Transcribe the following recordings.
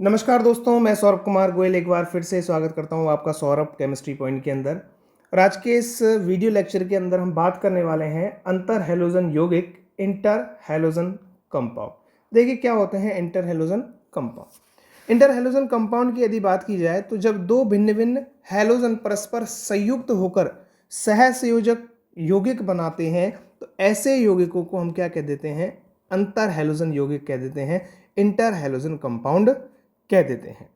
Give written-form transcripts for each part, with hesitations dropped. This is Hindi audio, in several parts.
नमस्कार दोस्तों, मैं सौरभ कुमार गोयल एक बार फिर से स्वागत करता हूं आपका सौरभ केमिस्ट्री पॉइंट के अंदर। और आज के इस वीडियो लेक्चर के अंदर हम बात करने वाले हैं अंतर हैलोजन यौगिक इंटर हैलोजन कंपाउंड। देखिए क्या होते हैं inter halogen compound. Inter halogen compound की यदि बात की जाए तो जब दो भिन्न भिन्न हैलोजन परस्पर संयुक्त होकर सहसंयोजक यौगिक बनाते हैं तो ऐसे यौगिकों को हम क्या कह देते हैं? अंतर हैलोजन यौगिक कह देते हैं, इंटर हैलोजन कंपाउंड कह देते हैं।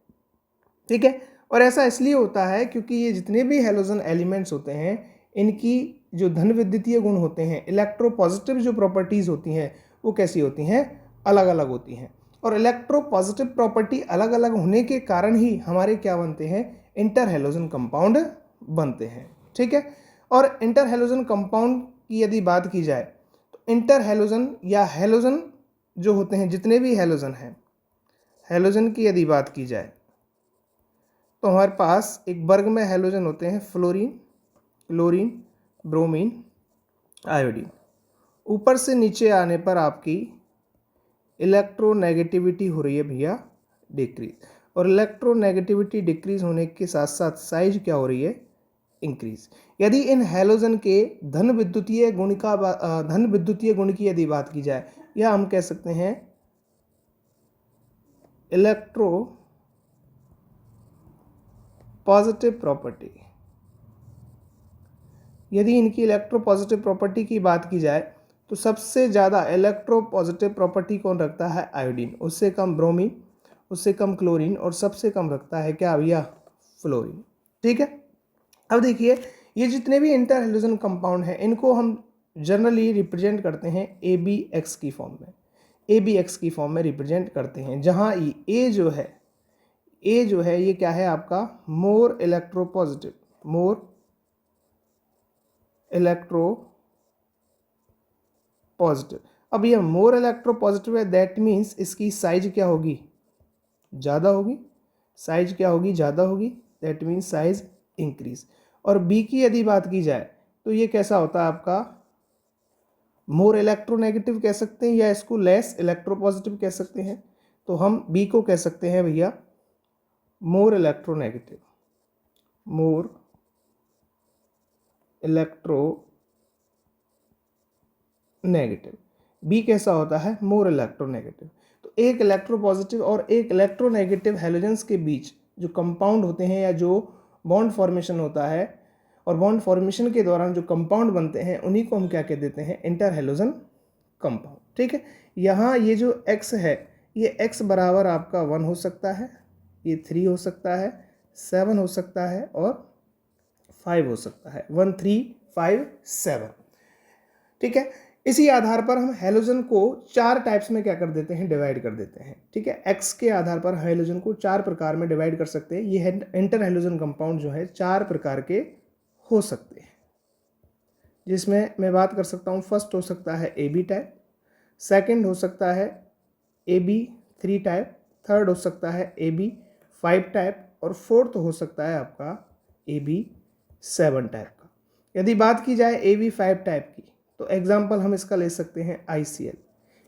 ठीक है, और ऐसा इसलिए होता है क्योंकि ये जितने भी हैलोजन एलिमेंट्स होते हैं इनकी जो धन विद्युतीय गुण होते हैं, इलेक्ट्रोपॉजिटिव जो प्रॉपर्टीज होती हैं वो कैसी होती हैं? अलग अलग होती हैं। और इलेक्ट्रोपॉजिटिव प्रॉपर्टी अलग अलग होने के कारण ही हमारे क्या बनते हैं? इंटर हैलोजन कंपाउंड बनते हैं। ठीक है, और इंटर हैलोजन कंपाउंड की यदि बात की जाए तो इंटर हैलोजन या हैलोजन जो होते हैं, जितने भी हैलोजन हैं, हैलोजन की यदि बात की जाए तो हमारे पास एक वर्ग में हैलोजन होते हैं फ्लोरीन, क्लोरीन, ब्रोमीन, आयोडीन। ऊपर से नीचे आने पर आपकी इलेक्ट्रोनेगेटिविटी हो रही है भैया डिक्रीज, और इलेक्ट्रोनेगेटिविटी डिक्रीज होने के साथ साथ साइज क्या हो रही है? इंक्रीज। यदि इन हैलोजन के धन विद्युतीय गुण की यदि बात की जाए, या हम कह सकते हैं इलेक्ट्रो पॉजिटिव प्रॉपर्टी, यदि इनकी इलेक्ट्रो पॉजिटिव प्रॉपर्टी की बात की जाए तो सबसे ज़्यादा इलेक्ट्रो पॉजिटिव प्रॉपर्टी कौन रखता है? आयोडीन। उससे कम ब्रोमीन, उससे कम क्लोरीन, और सबसे कम रखता है क्या भैया? फ्लोरीन। ठीक है, अब देखिए ये जितने भी इंटर हैलोजन कंपाउंड हैं इनको हम जनरली रिप्रेजेंट करते हैं ABX की फॉर्म में। ABX की फॉर्म में रिप्रेजेंट करते हैं, जहाँ ए जो है ये क्या है आपका? मोर इलेक्ट्रो पॉजिटिव, मोर इलेक्ट्रो पॉजिटिव। अब ये मोर इलेक्ट्रो पॉजिटिव है, दैट मीन्स इसकी साइज क्या होगी? ज़्यादा होगी। साइज क्या होगी? ज़्यादा होगी, दैट मीन्स साइज इंक्रीज। और बी की यदि बात की जाए तो ये कैसा होता है आपका? मोर इलेक्ट्रोनेगेटिव कह सकते हैं, या इसको लेस इलेक्ट्रो पॉजिटिव कह सकते हैं। तो हम बी को कह सकते हैं भैया more electronegative, more electronegative. B कैसा होता है? More electronegative. तो एक इलेक्ट्रोपॉजिटिव और एक इलेक्ट्रोनेगेटिव हैलोजेंस के बीच जो कंपाउंड होते हैं या जो बॉन्ड फॉर्मेशन होता है, और बॉन्ड फॉर्मेशन के दौरान जो कंपाउंड बनते हैं उन्हीं को हम क्या कह देते हैं? Inter halogen compound. ठीक है, यहाँ ये जो x है ये x बराबर आपका 1 हो सकता है, ये 3 हो सकता है, 7 हो सकता है, और 5 हो सकता है। 1 3 5 7। ठीक है, इसी आधार पर हम हैलोजन को 4 टाइप्स में क्या कर देते हैं? डिवाइड कर देते हैं। ठीक है, एक्स के आधार पर हैलोजन को 4 प्रकार में डिवाइड कर सकते हैं। ये इंटर हैलोजन कंपाउंड जो है 4 प्रकार के हो सकते हैं, जिसमें मैं बात कर सकता हूँ। फर्स्ट हो सकता है AB टाइप, सेकंड हो सकता है AB3 टाइप, थर्ड हो सकता है AB5 टाइप, और फोर्थ हो सकता है आपका AB7 टाइप का। यदि बात की जाए AB5 टाइप की तो एग्जाम्पल हम इसका ले सकते हैं ICl।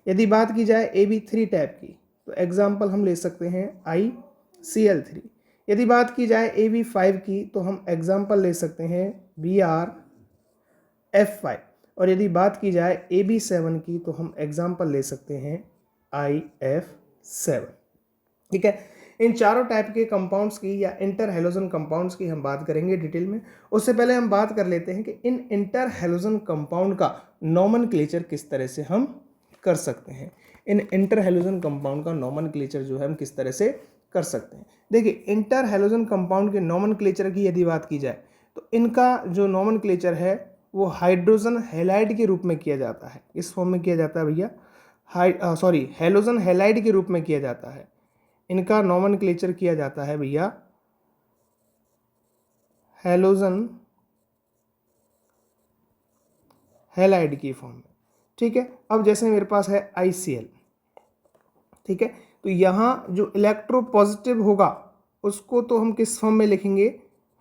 यदि बात की जाए AB3 टाइप की तो एग्जाम्पल हम ले सकते हैं ICl3। यदि बात की जाए AB5 की तो हम एग्जाम्पल ले सकते हैं BrF5। और यदि बात की जाए AB7 की तो हम एग्जाम्पल ले सकते हैं IF7। ठीक है, इन चारों टाइप के कंपाउंड्स की या इंटर हैलोजन कंपाउंड्स की हम बात करेंगे डिटेल में। उससे पहले हम बात कर लेते हैं कि इन इंटर हैलोजन कंपाउंड का नॉमेनक्लेचर किस तरह से हम कर सकते हैं। इन इंटर हैलोजन कंपाउंड का नॉमेनक्लेचर जो है हम किस तरह से कर सकते हैं। देखिए, इंटर हैलोजन कंपाउंड के नॉमेनक्लेचर की यदि बात की जाए तो इनका जो नॉमेनक्लेचर है वो हाइड्रोजन हैलाइड के रूप में किया जाता है। इस फॉर्म में किया जाता है भैया, हैलोजन हैलाइड के रूप में किया जाता है। इनका नॉमेनक्लेचर किया जाता है भैया हैलोजन हैलाइड की फॉर्म में। ठीक है, अब जैसे मेरे पास है ICl। ठीक है, तो यहाँ जो इलेक्ट्रोपॉजिटिव होगा उसको तो हम किस फॉर्म में लिखेंगे?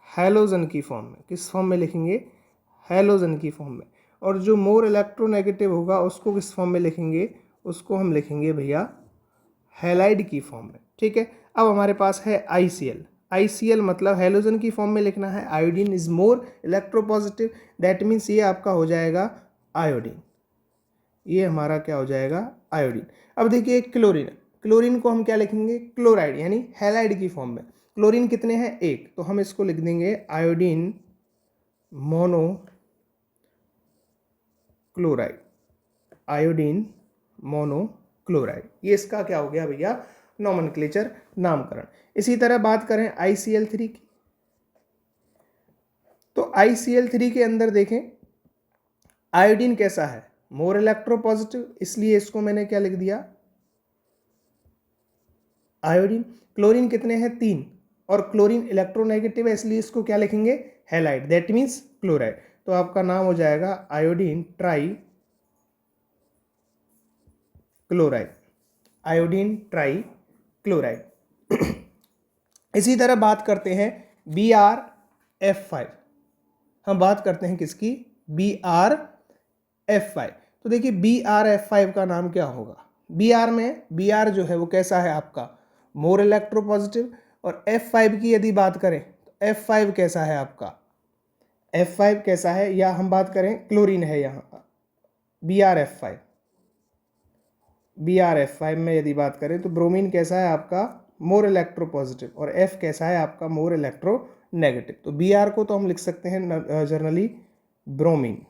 हैलोजन की फॉर्म में। किस फॉर्म में लिखेंगे? हैलोजन की फॉर्म में। और जो मोर इलेक्ट्रोनेगेटिव होगा उसको किस फॉर्म में लिखेंगे? उसको हम लिखेंगे भैया हैलाइड की फॉर्म में। ठीक है। अब हमारे पास है ICl। ICl मतलब हैलोजन की फॉर्म में लिखना है, iodine is more electropositive, that means ये आपका हो जाएगा आयोडीन, ये हमारा क्या हो जाएगा आयोडीन। अब देखिए क्लोरीन, क्लोरीन को हम क्या लिखेंगे, क्लोराइड यानी हैलाइड की फॉर्म में। क्लोरीन कितने हैं, एक, तो हम इसको लिख देंगे iodine mono chloride, iodine mono chloride, ये इसका क्या हो गया भैया नोमेनक्लेचर, नामकरण। इसी तरह बात करें ICl3 की, तो ICl3 के अंदर देखें आयोडीन कैसा है, मोर इलेक्ट्रोपॉजिटिव, इसलिए इसको मैंने क्या लिख दिया आयोडीन। क्लोरीन कितने हैं, तीन, और क्लोरीन इलेक्ट्रोनेगेटिव है, इसलिए इसको क्या लिखेंगे हैलाइड, दैट मीन्स क्लोराइड। तो आपका नाम हो जाएगा iodine try chloride, iodine try chloride. इसी तरह बात करते हैं BrF5, हम बात करते हैं किसकी, BrF5। तो देखिए BrF5 का नाम क्या होगा, Br में Br जो है वो कैसा है आपका मोर इलेक्ट्रोपॉजिटिव, और F5 की यदि बात करें तो F5 कैसा है आपका, F5 कैसा है, या हम बात करें क्लोरीन है यहाँ BrF5, BrF5 में यदि बात करें तो ब्रोमीन कैसा है आपका मोर इलेक्ट्रोपॉजिटिव, और F कैसा है आपका मोर इलेक्ट्रोनेगेटिव। तो Br को तो हम लिख सकते हैं जर्नली ब्रोमीन,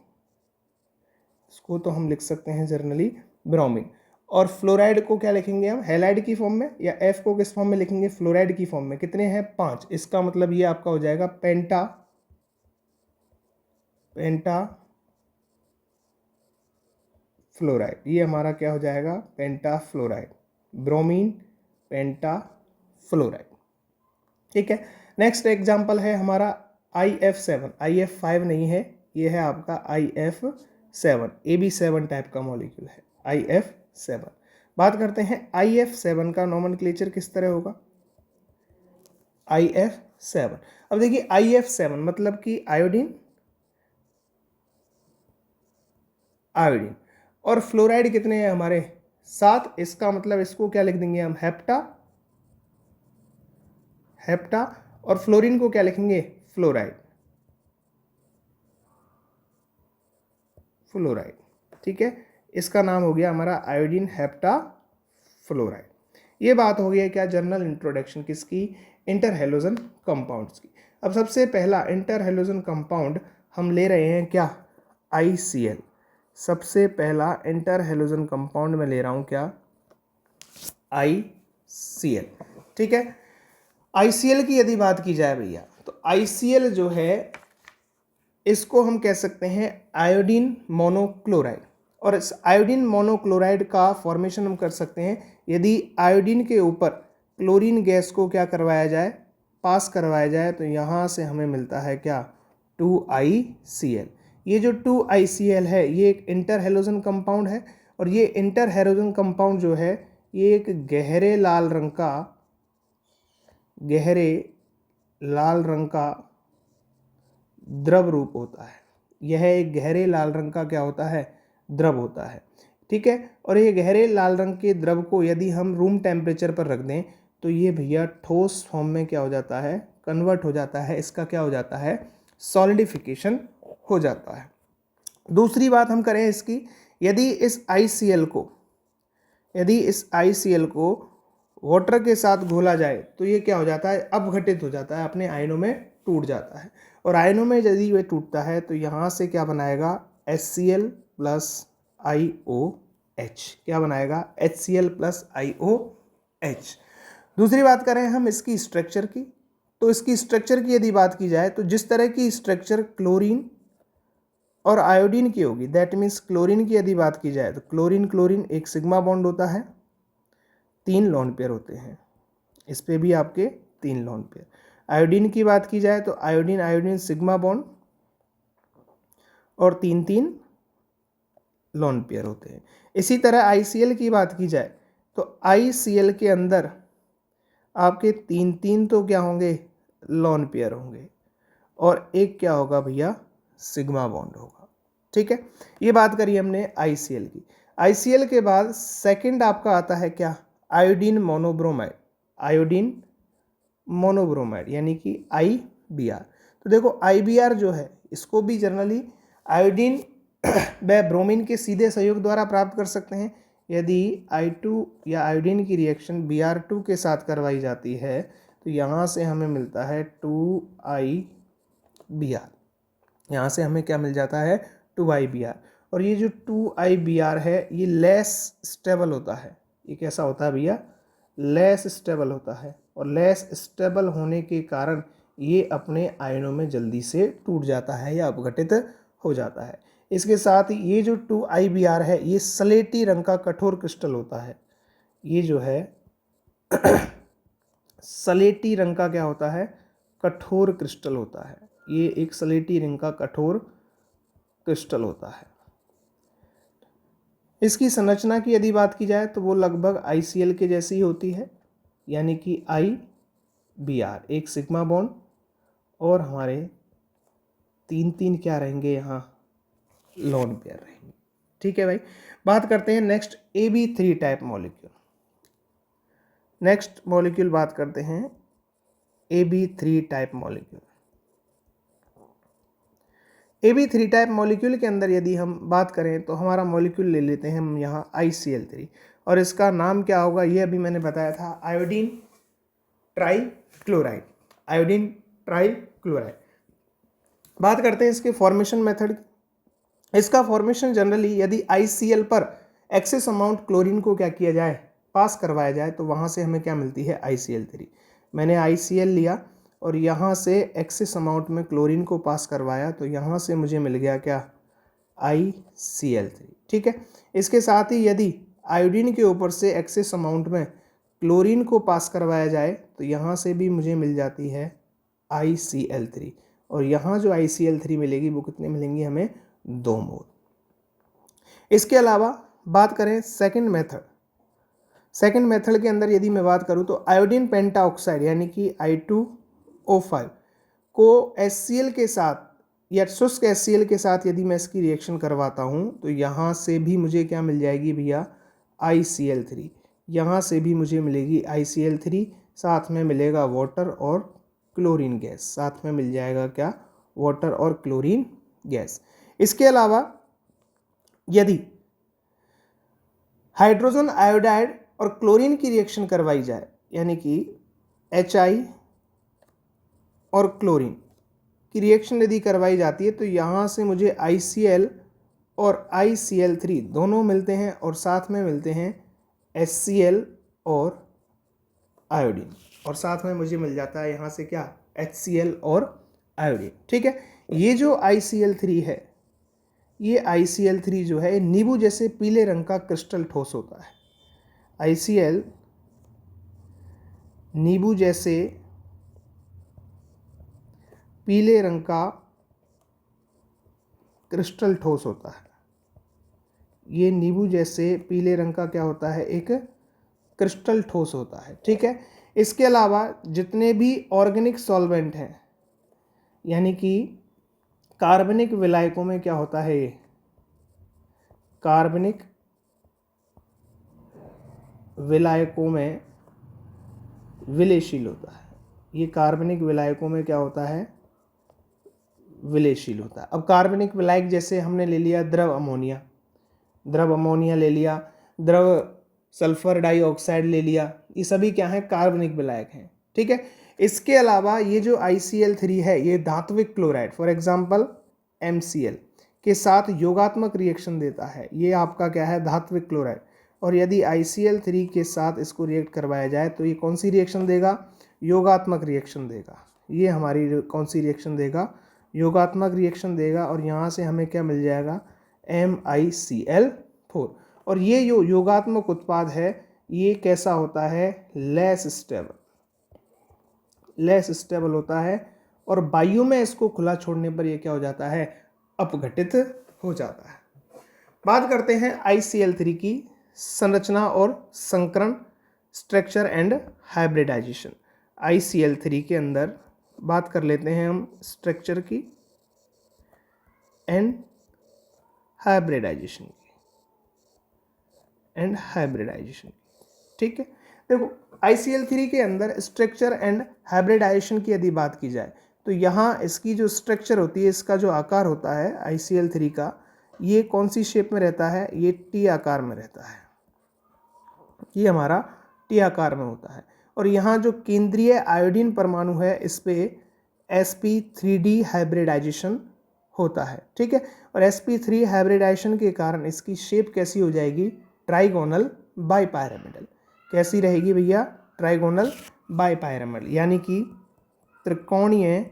इसको तो हम लिख सकते हैं जर्नली ब्रोमीन, और फ्लोराइड को क्या लिखेंगे हम हैलाइड की फॉर्म में, या F को किस फॉर्म में लिखेंगे फ्लोराइड की फॉर्म में। कितने हैं, 5, इसका मतलब ये आपका हो जाएगा पेंटा फ्लोराइड, ये हमारा क्या हो जाएगा पेंटा फ्लोराइड, ब्रोमीन पेंटा फ्लोराइड। ठीक है। नेक्स्ट एग्जांपल है हमारा IF7, IF5 नहीं है, ये है आपका IF7, AB7 टाइप का मॉलिक्यूल है IF7। बात करते हैं IF7 का नोमेनक्लेचर किस तरह होगा, IF7। अब देखिए IF7 मतलब कि आयोडीन, आयोडीन, और फ्लोराइड कितने हैं हमारे 7, इसका मतलब इसको क्या लिख देंगे हम हेप्टा, और फ्लोरीन को क्या लिखेंगे फ्लोराइड, ठीक है। इसका नाम हो गया हमारा आयोडीन हेप्टा फ्लोराइड। ये बात हो गई है क्या जनरल इंट्रोडक्शन किसकी, इंटर हैलोजन कंपाउंड्स की। अब सबसे पहला इंटर हैलोजन कंपाउंड हम ले रहे हैं क्या ICl, सबसे पहला इंटर हैलोजन कंपाउंड में ले रहा हूं क्या ICl, ठीक है। ICl की यदि बात की जाए भैया तो ICl जो है इसको हम कह सकते हैं आयोडीन मोनोक्लोराइड, और इस आयोडीन मोनोक्लोराइड का फॉर्मेशन हम कर सकते हैं यदि आयोडीन के ऊपर क्लोरीन गैस को क्या करवाया जाए, पास करवाया जाए, तो यहाँ से हमें मिलता है क्या 2ICl। ये जो 2ICl है ये एक इंटर हैलोजन कंपाउंड है, और ये इंटर हैलोजन कंपाउंड जो है ये एक गहरे लाल रंग का द्रव रूप होता है, यह एक गहरे लाल रंग का क्या होता है द्रव होता है, ठीक है। और ये गहरे लाल रंग के द्रव को यदि हम रूम टेम्परेचर पर रख दें तो ये भैया ठोस फॉर्म में क्या हो जाता है कन्वर्ट हो जाता है, इसका क्या हो जाता है सॉलिडिफिकेशन हो जाता है। दूसरी बात हम करें इसकी, यदि इस ICl को वाटर के साथ घोला जाए तो ये क्या हो जाता है अपघटित हो जाता है, अपने आयनों में टूट जाता है, और आयनों में यदि वे टूटता है तो यहाँ से क्या बनाएगा HCl प्लस IOH, क्या बनाएगा HCl प्लस IOH। दूसरी बात करें हम इसकी स्ट्रक्चर की, तो इसकी स्ट्रक्चर की यदि बात की जाए तो जिस तरह की स्ट्रक्चर क्लोरीन और आयोडीन की होगी, दैट मीन्स क्लोरीन की यदि बात की जाए तो क्लोरीन एक सिग्मा बॉन्ड होता है, 3 लोन पेयर होते हैं, इस पे भी आपके 3 लोन पेयर। आयोडीन की बात की जाए तो आयोडीन सिग्मा बॉन्ड और 3 लोन पेयर होते हैं। इसी तरह ICl की बात की जाए तो ICl के अंदर आपके 3 तो क्या होंगे लोन पेयर होंगे, और एक क्या होगा भैया सिग्मा बॉन्ड होगा, ठीक है। ये बात करी हमने ICl की। ICl के बाद सेकंड आपका आता है क्या आयोडीन मोनोब्रोमाइड, आयोडीन मोनोब्रोमाइड यानी कि IBr। तो देखो IBr जो है इसको भी जनरली आयोडीन व ब्रोमीन के सीधे सहयोग द्वारा प्राप्त कर सकते हैं। यदि I2 या आयोडीन की रिएक्शन Br2 के साथ करवाई जाती है तो यहाँ से हमें मिलता है 2IBr। यहाँ से हमें क्या मिल जाता है 2IBr। और ये जो 2IBr है ये लेस स्टेबल होता है। ये कैसा होता है भैया, लेस स्टेबल होता है। और लेस स्टेबल होने के कारण ये अपने आयनों में जल्दी से टूट जाता है या अपघटित हो जाता है। इसके साथ ही ये जो 2IBr है ये सलेटी रंग का कठोर क्रिस्टल होता है। ये जो है सलेटी रंग का क्या होता है, कठोर क्रिस्टल होता है। ये एक सलेटी रंग का कठोर क्रिस्टल होता है। इसकी संरचना की यदि बात की जाए तो वो लगभग ICl के जैसी ही होती है, यानी कि IBr एक सिग्मा बॉन्ड और हमारे 3 क्या रहेंगे यहाँ लोन पेयर रहेंगे। ठीक है भाई, बात करते हैं next AB3 type molecule. Next molecule बात करते हैं AB3 type molecule. AB3 type molecule के अंदर यदि हम बात करें तो हमारा मॉलिक्यूल ले लेते हैं हम यहाँ ICl3 और इसका नाम क्या होगा ये अभी मैंने बताया था, आयोडीन ट्राइक्लोराइड। Iodine trichloride. बात करते हैं इसके फॉर्मेशन मेथड। इसका फॉर्मेशन जनरली यदि ICl पर एक्सेस अमाउंट क्लोरीन को क्या किया जाए, पास करवाया जाए, तो वहाँ से हमें क्या मिलती है ICl3। मैंने ICl लिया और यहाँ से एक्सेस अमाउंट में क्लोरीन को पास करवाया तो यहाँ से मुझे मिल गया क्या ICl3। ठीक है, इसके साथ ही यदि आयोडीन के ऊपर से एक्सेस अमाउंट में क्लोरीन को पास करवाया जाए तो यहाँ से भी मुझे मिल जाती है ICl3। और यहाँ जो ICl3 मिलेगी वो कितने मिलेंगी हमें 2 मोल। इसके अलावा बात करें सेकंड मेथड। सेकंड मेथड के अंदर यदि मैं बात करूं तो आयोडीन पेंटाऑक्साइड यानी कि I2O5 को HCl के साथ या शुष्क HCl के साथ यदि मैं इसकी रिएक्शन करवाता हूं तो यहाँ से भी मुझे क्या मिल जाएगी भैया ICl3। यहाँ से भी मुझे मिलेगी ICl3, साथ में मिलेगा वाटर और क्लोरीन गैस, साथ में मिल जाएगा क्या वाटर और क्लोरीन गैस। इसके अलावा यदि हाइड्रोजन आयोडाइड और क्लोरीन की रिएक्शन करवाई जाए यानी कि HI और क्लोरीन की रिएक्शन यदि करवाई जाती है तो यहाँ से मुझे ICl और ICl3 दोनों मिलते हैं और साथ में मिलते हैं HCl और आयोडीन, और साथ में मुझे मिल जाता है यहाँ से क्या HCl और आयोडीन। ठीक है, ये जो ICl3 है, ये ICl3 जो है नींबू जैसे पीले रंग का क्रिस्टल ठोस होता है। ICl नींबू जैसे पीले रंग का क्रिस्टल ठोस होता है। ये नींबू जैसे पीले रंग का क्या होता है, एक क्रिस्टल ठोस होता है। ठीक है, इसके अलावा जितने भी ऑर्गेनिक सॉल्वेंट हैं यानी कि कार्बनिक विलायकों में क्या होता है, ये कार्बनिक विलायकों में विलेयशील होता है। ये कार्बनिक विलायकों में क्या होता है, विलेयशील होता है। अब कार्बनिक विलायक जैसे हमने ले लिया द्रव अमोनिया, द्रव अमोनिया ले लिया, द्रव सल्फर डाइऑक्साइड ले लिया, ये सभी क्या हैं, कार्बनिक विलायक हैं। ठीक है, इसके अलावा ये जो ICl3 है ये धात्विक क्लोराइड फॉर एग्जांपल MCl के साथ योगात्मक रिएक्शन देता है। ये आपका क्या है, धात्विक क्लोराइड। और यदि ICl3 के साथ इसको रिएक्ट करवाया जाए तो ये कौन सी रिएक्शन देगा, योगात्मक रिएक्शन देगा। ये हमारी कौन सी रिएक्शन देगा, योगात्मक रिएक्शन देगा। और यहाँ से हमें क्या मिल जाएगा, MiCl4। और ये जो योगात्मक उत्पाद है ये कैसा होता है, लेस स्टेबल, लेस स्टेबल होता है। और वायु में इसको खुला छोड़ने पर ये क्या हो जाता है, अपघटित हो जाता है। बात करते हैं ICl3 की संरचना और संकरण, स्ट्रक्चर एंड हाइब्रिडाइजेशन। ICl3 के अंदर बात कर लेते हैं हम स्ट्रक्चर की एंड हाइब्रिडाइजेशन की, ठीक है। देखो ICl3 के अंदर स्ट्रक्चर एंड हाइब्रिडाइजेशन की यदि बात की जाए तो यहाँ इसकी जो स्ट्रक्चर होती है, इसका जो आकार होता है ICl3 का, ये कौन सी शेप में रहता है, ये टी आकार में रहता है, ये हमारा टी आकार में होता है। और यहाँ जो केंद्रीय आयोडीन परमाणु है इस पे sp3d हाइब्रिडाइजेशन होता है, ठीक है। और sp3 हाइब्रिडाइजेशन के कारण इसकी शेप कैसी हो जाएगी, ट्राइगोनल बाइपायरामिडल। कैसी रहेगी भैया, ट्राइगोनल बाइपायरामिडल, यानी कि त्रिकोणीय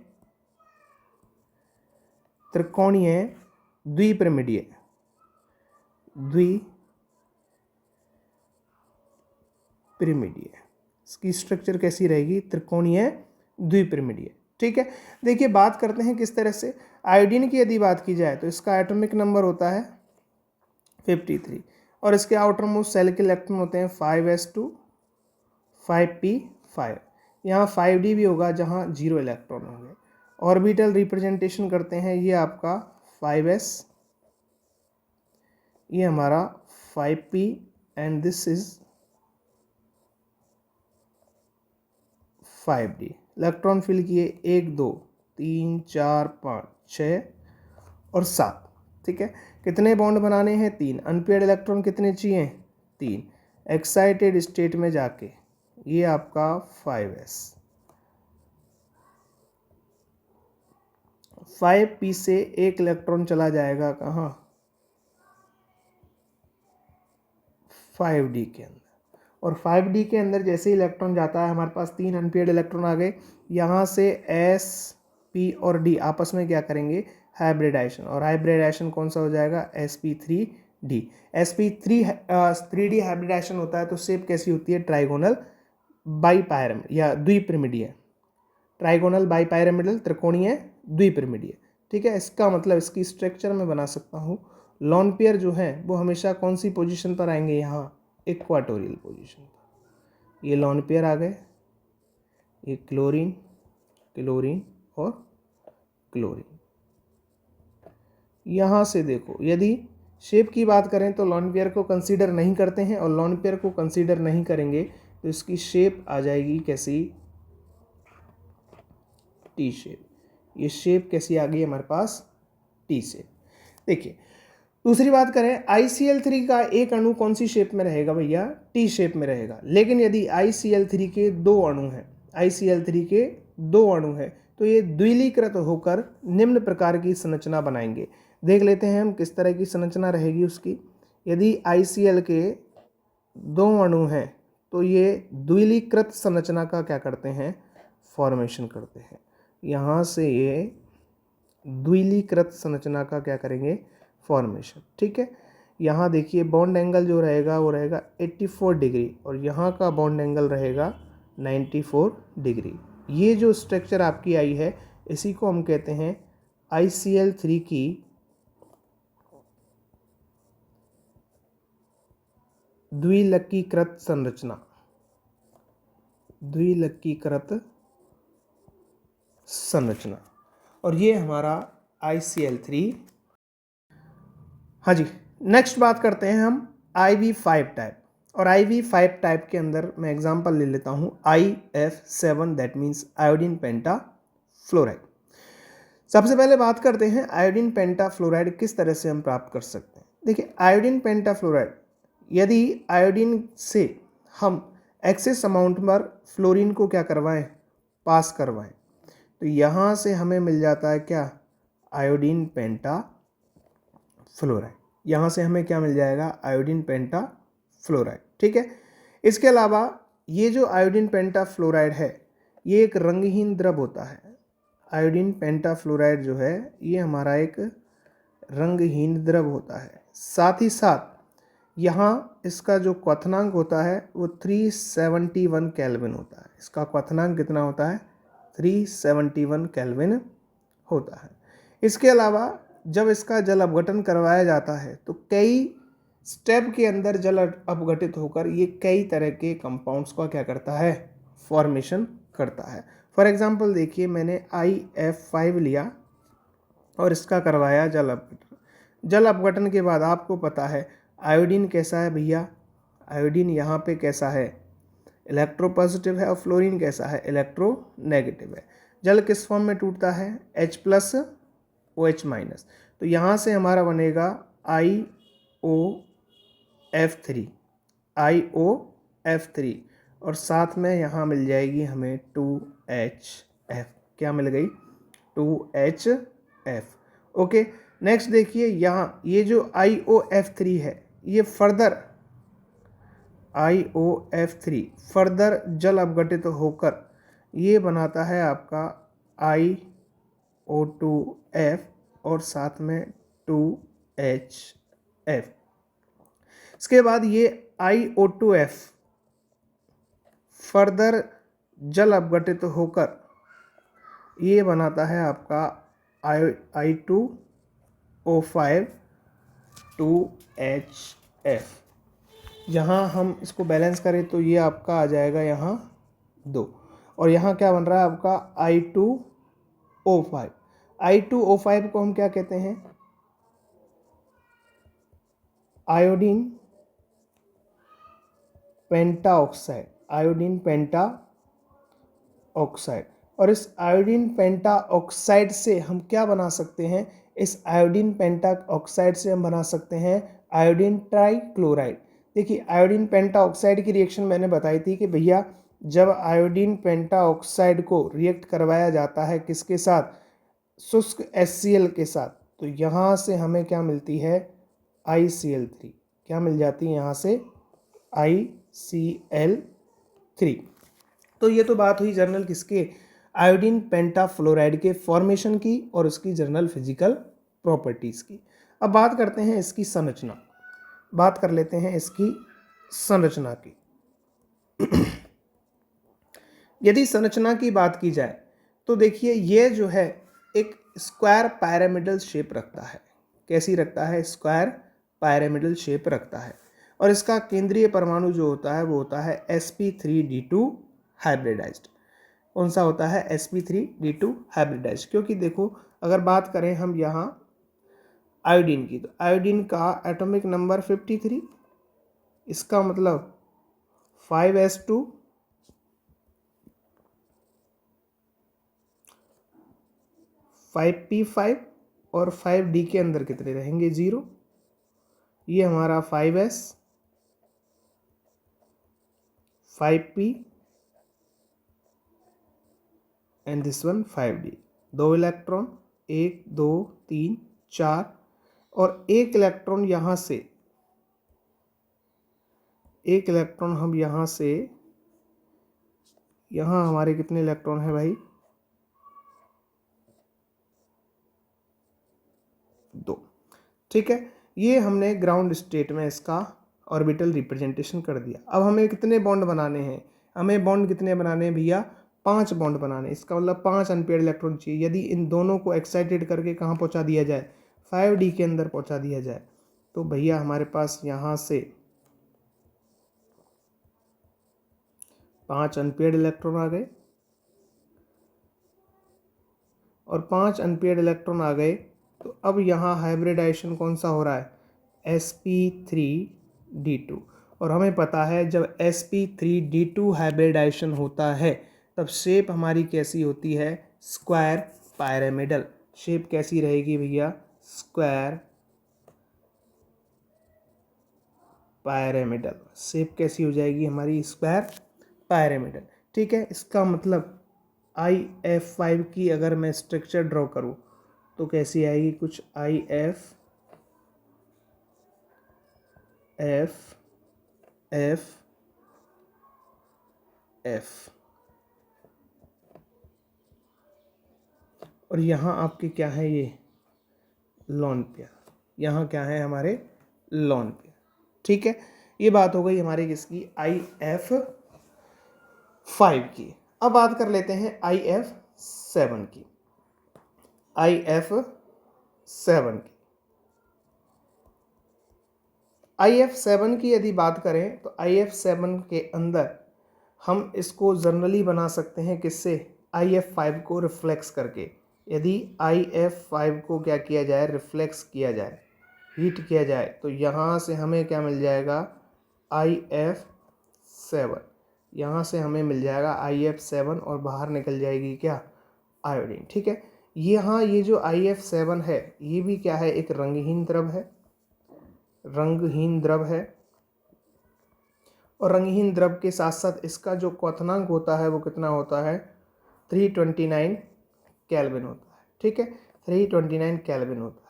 द्विपिरामिडीय इसकी स्ट्रक्चर कैसी रहेगी, त्रिकोणीय द्विपिरामिडीय, ठीक है। देखिए बात करते हैं किस तरह से। आयोडीन की यदि बात की जाए तो इसका एटॉमिक नंबर होता है 53 और इसके आउटर मोस्ट सेल के इलेक्ट्रॉन होते हैं 5s2 5p5। यहाँ 5d भी होगा जहाँ 0 इलेक्ट्रॉन होंगे। ऑर्बिटल रिप्रेजेंटेशन करते हैं, ये आपका 5s, ये हमारा 5p and this is 5d। Electron fill किए 1 2 3 4 5 6 और 7, ठीक है। कितने बॉन्ड बनाने हैं, 3। अनपेयर्ड इलेक्ट्रॉन कितने चाहिए, 3। एक्साइटेड स्टेट में जाके ये आपका 5s, 5p से एक इलेक्ट्रॉन चला जाएगा कहाँ, 5d के अंदर। और 5d के अंदर जैसे ही इलेक्ट्रॉन जाता है हमारे पास 3 अनपेयर्ड इलेक्ट्रॉन आ गए। यहाँ से s, p और d आपस में क्या करेंगे, हाइब्रिडाइजेशन। और हाइब्रिडाइजेशन कौन सा हो जाएगा, sp3d। sp3d हाइब्रिडाइजेशन होता है तो शेप कैसी होती है, ट्राइगोनल बाइपायरामिड या द्विपिरामिडीय, ट्राइगोनल बाइपायरामिडल त्रिकोणीय द्विपिरामिडीय, ठीक है। इसका मतलब इसकी स्ट्रक्चर में बना सकता हूँ। लॉन पेयर जो है वो हमेशा कौन सी पोजीशन पर आएंगे, यहाँ इक्वाटोरियल पोजीशन पर। ये लॉन पेयर आ गए, ये क्लोरीन क्लोरीन और क्लोरीन। यहाँ से देखो यदि शेप की बात करें तो लॉन पेयर को कंसीडर नहीं करते हैं, और लॉन पेयर को कंसीडर नहीं करेंगे तो इसकी शेप आ जाएगी कैसी, टी शेप। ये शेप कैसी आ गई हमारे पास, टी शेप। देखिए दूसरी बात करें, ICl3 का एक अणु कौन सी शेप में रहेगा भैया, टी शेप में रहेगा। लेकिन यदि ICl3 के 2 अणु हैं, ICl3 के 2 अणु हैं तो ये द्विलीकृत होकर निम्न प्रकार की संरचना बनाएंगे। देख लेते हैं हम किस तरह की संरचना रहेगी उसकी। यदि ICl के 2 अणु हैं तो ये द्विलीकृत संरचना का क्या करते हैं, फॉर्मेशन करते हैं। यहाँ से ये द्विलीकृत संरचना का क्या करेंगे, फॉर्मेशन, ठीक है। यहाँ देखिए बॉन्ड एंगल जो रहेगा वो रहेगा 84 डिग्री और यहाँ का बॉन्ड एंगल रहेगा 94 डिग्री। ये जो स्ट्रक्चर आपकी आई है इसी को हम कहते हैं ICl3 की द्विलकीकृत संरचना, द्विलकीकृत संरचना। और ये हमारा ICl3। हाँ जी, नेक्स्ट बात करते हैं हम IV5 टाइप। और IV5 टाइप के अंदर मैं एग्जांपल ले लेता हूँ IF7, दैट मीन्स आयोडीन पेंटाफ्लोराइड। सबसे पहले बात करते हैं आयोडीन पेंटाफ्लोराइड किस तरह से हम प्राप्त कर सकते हैं। देखिए आयोडीन पेंटाफ्लोराइड, यदि आयोडीन से हम एक्सेस अमाउंट पर फ्लोरीन को क्या करवाएं, पास करवाएं, तो यहाँ से हमें मिल जाता है क्या, आयोडीन पेंटाफ्लोराइड। यहाँ से हमें क्या मिल जाएगा, आयोडीन पेंटाफ्लोराइड, ठीक है। इसके अलावा ये जो आयोडीन पेंटाफ्लोराइड है ये एक रंगहीन द्रव होता है। आयोडीन पेंटाफ्लोराइड जो है ये हमारा एक रंगहीन द्रव होता है। साथ ही साथ यहाँ इसका जो क्वथनांक होता है वो 371 केल्विन होता है। इसका क्वथनांक कितना होता है, 371 केल्विन होता है। इसके अलावा जब इसका जल अपघटन करवाया जाता है तो कई स्टेप के अंदर जल अपघटित होकर ये कई तरह के कंपाउंड्स का क्या करता है, फॉर्मेशन करता है। फॉर एग्जांपल देखिए मैंने IF5 लिया और इसका करवाया जल अपघटन। जल अपघटन के बाद आपको पता है आयोडीन कैसा है भैया, आयोडीन यहाँ पे कैसा है, इलेक्ट्रो पॉजिटिव है, और फ्लोरीन कैसा है, इलेक्ट्रो नेगेटिव है। जल किस फॉर्म में टूटता है, H+OH-। तो यहाँ से हमारा बनेगा IOF3 और साथ में यहाँ मिल जाएगी हमें 2HF। क्या मिल गई, 2HF। ओके, नेक्स्ट देखिए यहाँ ये जो IOF3 है, ये फर्दर IOF3 फर्दर जल अपघटित होकर ये बनाता है आपका IO2F और साथ में 2HF। इसके बाद ये IO2F फर्दर जल अपघटित होकर ये बनाता है आपका I2O5 2HF। यहाँ हम इसको बैलेंस करें तो ये आपका आ जाएगा यहाँ 2, और यहाँ क्या बन रहा है आपका I2O5। I2O5 को हम क्या कहते हैं, आयोडीन पेंटाऑक्साइड, आयोडीन पेंटाऑक्साइड। और इस आयोडीन पेंटाऑक्साइड से हम क्या बना सकते हैं, इस आयोडीन पेंटाऑक्साइड से हम बना सकते हैं आयोडीन ट्राइक्लोराइड। देखिए आयोडीन पेंटाऑक्साइड की रिएक्शन मैंने बताई थी कि भैया जब आयोडीन पेंटाऑक्साइड को रिएक्ट करवाया जाता है किसके साथ, शुष्क HCl के साथ, तो यहाँ से हमें क्या मिलती है, ICl3। क्या मिल जाती है यहाँ से, ICl3। तो ये तो बात हुई जर्नल किसके, आयोडीन पेंटाफ्लोराइड के फॉर्मेशन की और उसकी जर्नल फिजिकल प्रॉपर्टीज़ की। अब बात करते हैं इसकी संरचना, बात कर लेते हैं इसकी संरचना की। यदि संरचना की बात की जाए तो देखिए ये जो है एक स्क्वायर पैरामिडल शेप रखता है। कैसी रखता है, स्क्वायर पैरामिडल शेप रखता है। और इसका केंद्रीय परमाणु जो होता है वो होता है sp3d2 हाइब्रिडाइज्ड। कौन सा होता है, sp3d2 हाइब्रिडाइज्ड। क्योंकि देखो अगर बात करें हम यहाँ आयोडीन की, तो आयोडीन का एटॉमिक नंबर 53, इसका मतलब 5s2 5p5 और 5d के अंदर कितने रहेंगे, 0। ये हमारा 5s 5p and this one 5d। 2 electron, 1 2 3 4, और एक इलेक्ट्रॉन यहाँ से, एक इलेक्ट्रॉन हम यहाँ से, यहाँ हमारे कितने इलेक्ट्रॉन है भाई, 2। ठीक है, ये हमने ग्राउंड स्टेट में इसका ऑर्बिटल रिप्रेजेंटेशन कर दिया। अब हमें कितने बॉन्ड बनाने हैं, हमें बॉन्ड कितने बनाने हैं भैया, 5 बॉन्ड बनाने। इसका मतलब 5 अनपेयर्ड इलेक्ट्रॉन चाहिए। यदि इन दोनों को एक्साइटेड करके कहाँ पहुँचा दिया जाए, 5d के अंदर पहुँचा दिया जाए, तो भैया हमारे पास यहाँ से 5 अनपेयर्ड इलेक्ट्रॉन आ गए, और 5 अनपेयर्ड इलेक्ट्रॉन आ गए। तो अब यहाँ हाइब्रिडाइजेशन कौन सा हो रहा है, sp3d2। और हमें पता है जब sp3d2 हाइब्रिडाइजेशन होता है तब शेप हमारी कैसी होती है, स्क्वायर पायरामिडल। शेप कैसी रहेगी भैया, स्क्वायर पायरामिडल। शेप कैसी हो जाएगी हमारी, स्क्वायर पायरामिडल। ठीक है, इसका मतलब IF5 की अगर मैं स्ट्रक्चर ड्रॉ करूँ तो कैसी आएगी, कुछ IF F F F, और यहाँ आपके क्या है, ये लॉन पेयर, यहाँ क्या है हमारे लॉन पेयर। ठीक है, ये बात हो गई हमारे किसकी, IF5 की। अब बात कर लेते हैं IF7 की। IF7 की, IF7 की यदि बात करें तो IF7 के अंदर हम इसको जनरली बना सकते हैं किससे, IF5 को रिफ्लेक्स करके। यदि IF5 को क्या किया जाए, रिफ्लेक्स किया जाए, हीट किया जाए, तो यहाँ से हमें क्या मिल जाएगा, IF7। यहाँ से हमें मिल जाएगा IF7 और बाहर निकल जाएगी क्या, आयोडीन। ठीक है, यहाँ ये जो IF7 है ये भी क्या है, एक रंगहीन द्रव है, रंगहीन द्रव है। और रंगहीन द्रव के साथ साथ इसका जो क्वथनांक होता है वो कितना होता है, 329 केल्विन होता है। ठीक है, 329 केल्विन होता है।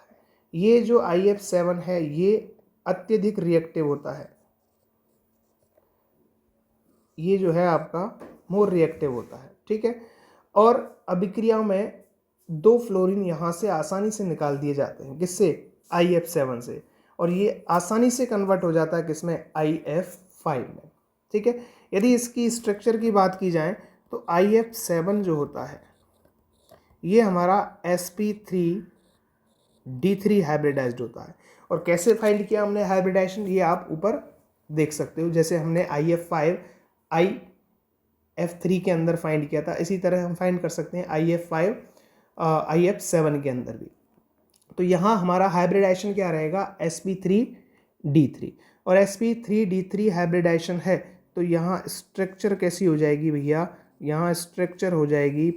ये जो IF7 है ये अत्यधिक रिएक्टिव होता है, ये जो है आपका मोर रिएक्टिव होता है। ठीक है, और अभिक्रिया में 2 फ्लोरीन यहाँ से आसानी से निकाल दिए जाते हैं, किससे, IF7 से, और ये आसानी से कन्वर्ट हो जाता है किसमें, IF5 में। ठीक है, यदि इसकी स्ट्रक्चर की बात की जाए तो IF7 जो होता है ये हमारा sp3d3 हाइब्रिडाइज्ड होता है। और कैसे फाइंड किया हमने हाइब्रिडाइजेशन, ये आप ऊपर देख सकते हो, जैसे हमने IF5 IF3 के अंदर फाइंड किया था, इसी तरह हम फाइंड कर सकते हैं IF5 IF7 के अंदर भी। तो यहाँ हमारा हाइब्रिडाइजेशन क्या रहेगा, sp3d3, और sp3d3 हाइब्रिडाइजेशन है तो यहाँ स्ट्रक्चर कैसी हो जाएगी भैया, यहाँ स्ट्रक्चर हो जाएगी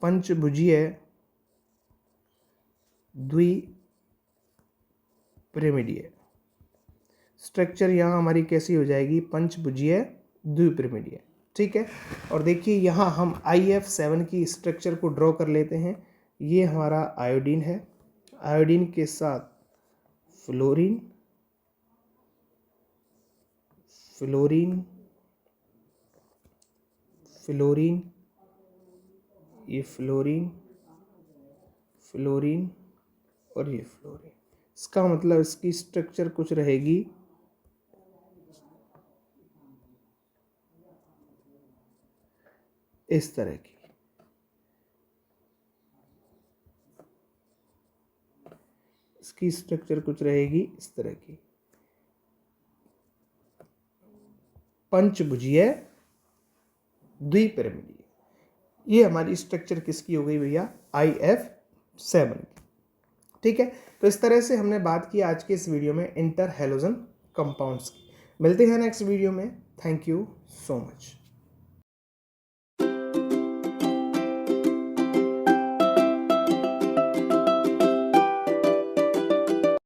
पंचभुजीय द्विपिरिमिडीय। स्ट्रक्चर यहाँ हमारी कैसी हो जाएगी, पंचभुजीय द्विपिरिमिडीय। ठीक है, और देखिए यहाँ हम IF7 की स्ट्रक्चर को ड्रॉ कर लेते हैं। ये हमारा आयोडीन है, आयोडीन के साथ फ्लोरीन, फ्लोरीन, फ्लोरीन, ये फ्लोरीन, फ्लोरीन और ये फ्लोरीन। इसका मतलब इसकी स्ट्रक्चर कुछ रहेगी इस तरह की। इसकी स्ट्रक्चर कुछ रहेगी इस तरह की, पंचभुजीय द्विपिरिमिडीय। ये हमारी स्ट्रक्चर किसकी हो गई भैया, IF7 की। ठीक है, तो इस तरह से हमने बात की आज के इस वीडियो में इंटर हैलोजन कंपाउंड्स की। मिलते हैं नेक्स्ट वीडियो में। Thank you so much.